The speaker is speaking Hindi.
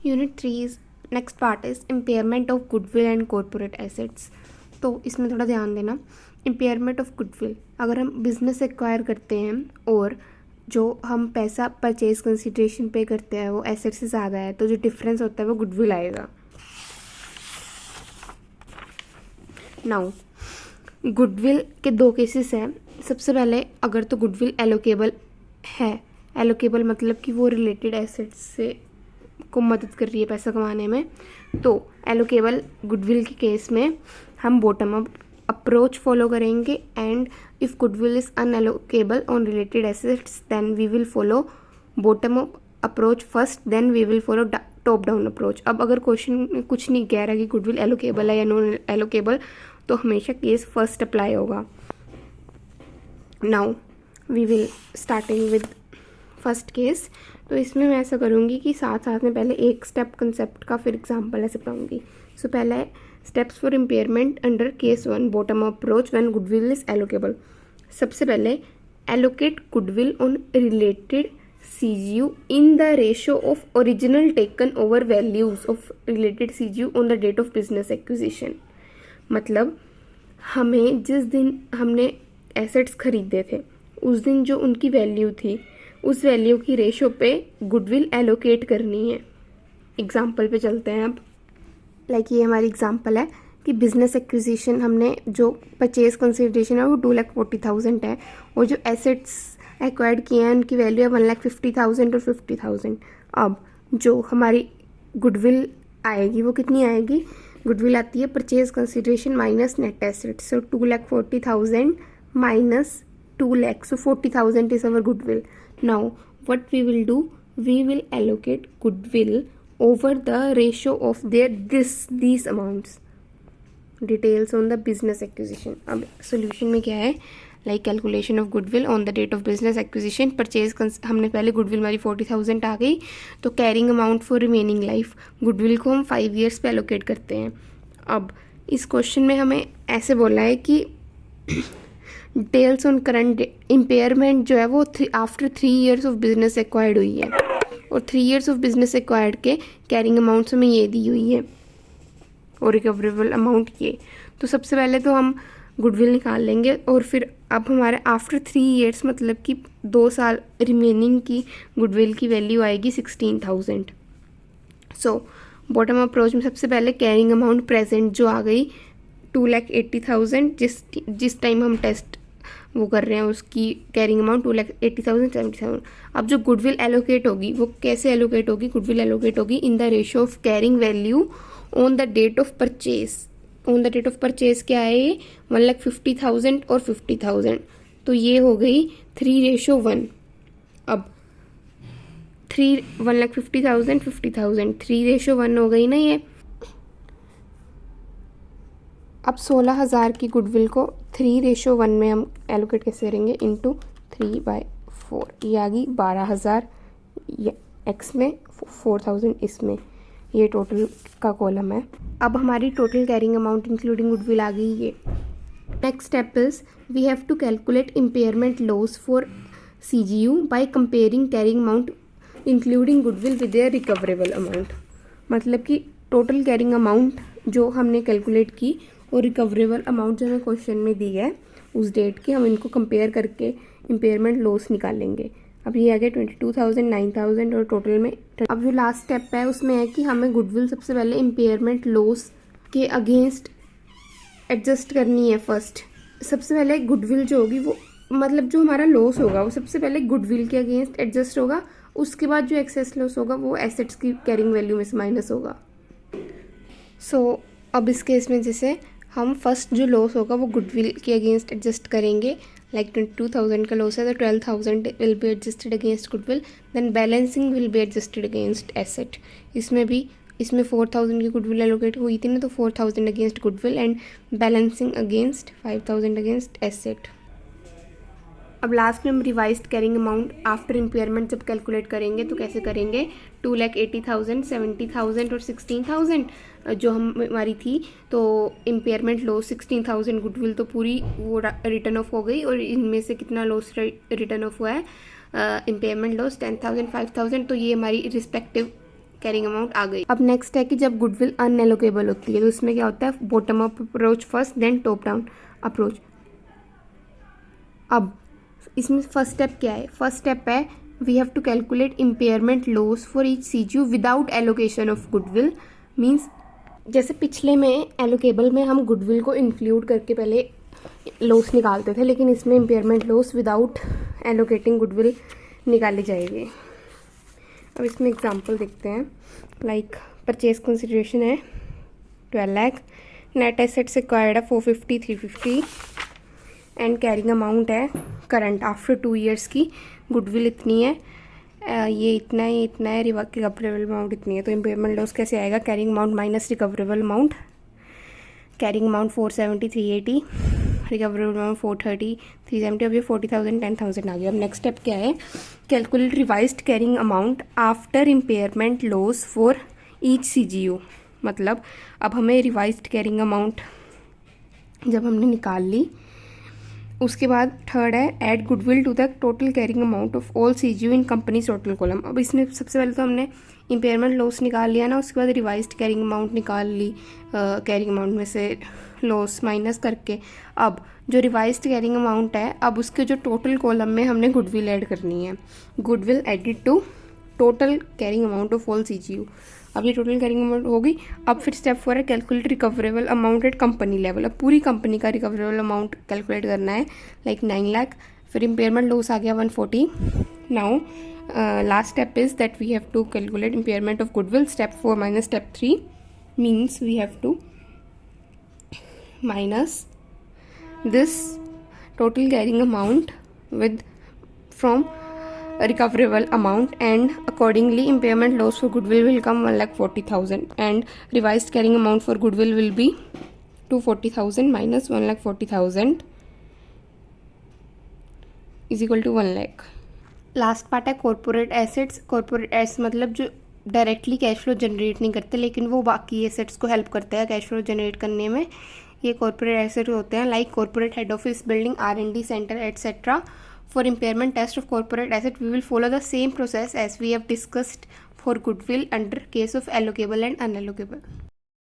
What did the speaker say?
Unit 3 next part is impairment of goodwill and corporate assets. तो इसमें थोड़ा ध्यान देना। इम्पेयरमेंट ऑफ गुडविल, अगर हम बिजनेस एक्वायर करते हैं और जो हम पैसा परचेज कंसिडरेशन पे करते हैं वो एसेट से ज़्यादा है, तो जो डिफरेंस होता है वो गुडविल आएगा। नाउ गुडविल के दो केसेस हैं। सबसे पहले अगर तो गुडविल एलोकेबल है, एलोकेबल मतलब कि वो रिलेटेड एसेट्स से को मदद कर रही है पैसा कमाने में, तो एलोकेबल गुडविल के केस में हम बॉटम अप अप्रोच फॉलो करेंगे and if goodwill is unallocable on related assets then we will follow bottom up approach first, then we will follow top down approach. अब अगर क्वेश्चन में कुछ नहीं कह रहा कि गुडविल एलोकेबल है या नॉन एलोकेबल, तो हमेशा केस फर्स्ट अप्लाई होगा। Now we will starting with first case. तो इसमें मैं ऐसा करूँगी कि साथ साथ में पहले एक स्टेप कंसेप्ट का फिर एग्जांपल ऐसे पढ़ाऊँगी। सो पहला है steps for impairment under case 1 bottom approach when goodwill is allocable. सबसे पहले allocate goodwill on related CGU in the ratio of original taken over values of related CGU on the date of business acquisition। मतलब हमें जिस दिन हमने एसेट्स खरीदे थे उस दिन जो उनकी वैल्यू थी उस वैल्यू की रेशो पे गुडविल एलोकेट करनी है। एग्जाम्पल पे चलते हैं अब। लाइक ये हमारी एग्जाम्पल है कि बिजनेस एक्विजिशन हमने जो परचेज कंसिडरेशन है वो 2,40,000 है और जो एसेट्स एक्वायर्ड किए हैं उनकी वैल्यू है 1,50,000 और 50,000। अब जो हमारी गुडविल आएगी वो कितनी आएगी? गुडविल आती है purchase consideration minus net assets, so 2,40,000 minus 2 lakh, so 40,000 is our goodwill. Now what we will do, we will allocate goodwill over the ratio of these amounts. Details on the business acquisition. अब सोल्यूशन में क्या है? Like calculation of goodwill on the date of business acquisition. Purchase हमने पहले गुडविल हमारी 40,000 आ गई, तो carrying amount for remaining life goodwill को हम 5 years पे एलोकेट करते हैं। अब इस क्वेश्चन में हमें ऐसे बोला है कि डिटेल्स ऑन करंट इम्पेयरमेंट जो है वो after 3 years of business acquired हुई है और 3 years ऑफ बिजनेस एक्वायर्ड के कैरिंग अमाउंट्स हमें ये दी हुई है और रिकवरेबल अमाउंट ये। तो सबसे पहले तो हम गुडविल निकाल लेंगे और फिर अब हमारे आफ्टर 3 years मतलब कि 2 साल रिमेनिंग की गुडविल की वैल्यू आएगी 16,000। सो बॉटम अप्रोच में सबसे पहले कैरिंग अमाउंट प्रेजेंट जो आ गई 2,80,000, जिस टाइम हम टेस्ट वो कर रहे हैं उसकी कैरिंग अमाउंट 2,80,000 70,000। अब जो गुडविल एलोकेट होगी वो कैसे एलोकेट होगी? गुडविल एलोकेट होगी in the ratio of carrying value on the date of purchase. On the date of purchase क्या है ये? 1,50,000 और 50,000, तो ये हो गई 3:1। अब 1,50,000 50,000 3:1 हो गई ना ये। अब 16,000 की गुडविल को 3:1 में हम एलोकेट कैसे करेंगे? इंटू 3/4, ये आ गई 12,000 एक्स में, 4,000 इसमें, ये टोटल का कॉलम है। अब हमारी total carrying amount including goodwill आ गई ये। Next step is we have to calculate impairment loss for CGU by comparing carrying amount including goodwill with their recoverable amount. मतलब कि टोटल कैरिंग अमाउंट जो हमने कैलकुलेट की और रिकवरेबल अमाउंट जो हमें क्वेश्चन में दी है उस डेट की, हम इनको कंपेयर करके इम्पेयरमेंट लॉस निकालेंगे। अब ये आ गया 22,000 9,000 और टोटल में। अब जो लास्ट स्टेप है उसमें है कि हमें गुडविल सबसे पहले इम्पेयरमेंट लॉस के अगेंस्ट एडजस्ट करनी है। फर्स्ट सबसे पहले गुडविल जो होगी वो मतलब जो हमारा लॉस होगा वो सबसे पहले गुडविल के अगेंस्ट एडजस्ट होगा, उसके बाद जो एक्सेस लॉस होगा वो एसेट्स की कैरिंग वैल्यू में से माइनस होगा। सो अब इस केस में जैसे हम फर्स्ट जो लॉस होगा वो गुडविल के अगेंस्ट एडजस्ट करेंगे। लाइक 22,000 का लॉस है तो 12,000 will be adjusted against goodwill, then balancing will be adjusted against asset. इसमें 4,000 की गुडविल एलोकेट हुई थी ना, तो 4,000 against goodwill and balancing against 5,000 against asset. अब लास्ट में हम revised carrying amount after impairment जब कैलकुलेट करेंगे तो कैसे करेंगे? 2,80,000 70,000 और 16,000 जो हमारी थी, तो इम्पेयरमेंट लॉस 16,000 गुडविल तो पूरी वो रिटर्न ऑफ हो गई और इनमें से कितना लॉस रिटर्न ऑफ हुआ है? इम्पेयरमेंट लॉस 10,000 5,000, तो ये हमारी रिस्पेक्टिव कैरिंग अमाउंट आ गई। अब नेक्स्ट है कि जब गुडविल अनएलोकेबल होती है तो इसमें क्या होता है, bottom up approach first then top down approach. अब इसमें फर्स्ट स्टेप क्या है, फर्स्ट स्टेप है we have to calculate impairment loss for each CGU without allocation of goodwill. Means जैसे पिछले में एलोकेबल में हम गुडविल को इंक्लूड करके पहले लॉस निकालते थे, लेकिन इसमें impairment loss without allocating goodwill निकाले जाएंगे। अब इसमें एग्जांपल देखते हैं। लाइक परचेज कंसिडरेशन है 12 लाख, नेट एसेट्स एक्वायर्ड है 450 350 एंड कैरिंग अमाउंट है करंट आफ्टर 2 ईयर्स की गुडविल इतनी है, ये इतना है, ये इतना है, रिकवरेबल अमाउंट इतनी है। तो इम्पेयरमेंट लॉस कैसे आएगा, carrying amount minus recoverable amount, carrying amount 470 380, recoverable amount 430 370, अब ये 40,000 10,000 आ गया। अब नेक्स्ट स्टेप क्या है, calculate revised carrying amount after impairment loss for each CGU. मतलब अब हमें रिवाइज्ड कैरिंग अमाउंट जब हमने निकाल ली, उसके बाद थर्ड है add goodwill to the total carrying amount of all CGU in company total column. अब इसमें सबसे पहले तो हमने इम्पेयरमेंट लॉस निकाल लिया ना, उसके बाद रिवाइज्ड कैरिंग अमाउंट निकाल ली, कैरिंग अमाउंट में से लॉस माइनस करके। अब जो रिवाइज्ड कैरिंग अमाउंट है, अब उसके जो टोटल कॉलम में हमने गुडविल ऐड करनी है, goodwill added to total carrying amount of all CGU. अब ये टोटल कैरिंग अमाउंट होगी। अब फिर स्टेप 4 है calculate recoverable amount at company level. अब पूरी कंपनी का रिकवरेबल अमाउंट कैलकुलेट करना है, लाइक 9 लाख। फिर इम्पेयरमेंट लॉस आ गया 140। Now last step is that we have to calculate impairment of goodwill. Step 4 minus step 3 means we have to minus this total carrying amount with from recoverable amount, and accordingly impairment loss for goodwill will come 1,40,000 and revised carrying amount for goodwill will be 240,000 minus 1,40,000 is equal to 1 lakh। Last part है कॉर्पोरेट एसेट्स। कॉर्पोरेट एसेट्स मतलब जो डायरेक्टली कैश फ्लो जनरेट नहीं करते, लेकिन वो बाकी एसेट्स को हेल्प करते हैं कैश फ्लो जनरेट करने में, ये कॉर्पोरेट एसेट होते हैं। Like corporate head office building, R&D centre etcetera. For impairment test of corporate asset we will follow the same process as we have discussed for goodwill under case of allocable and अनएलोकेबल।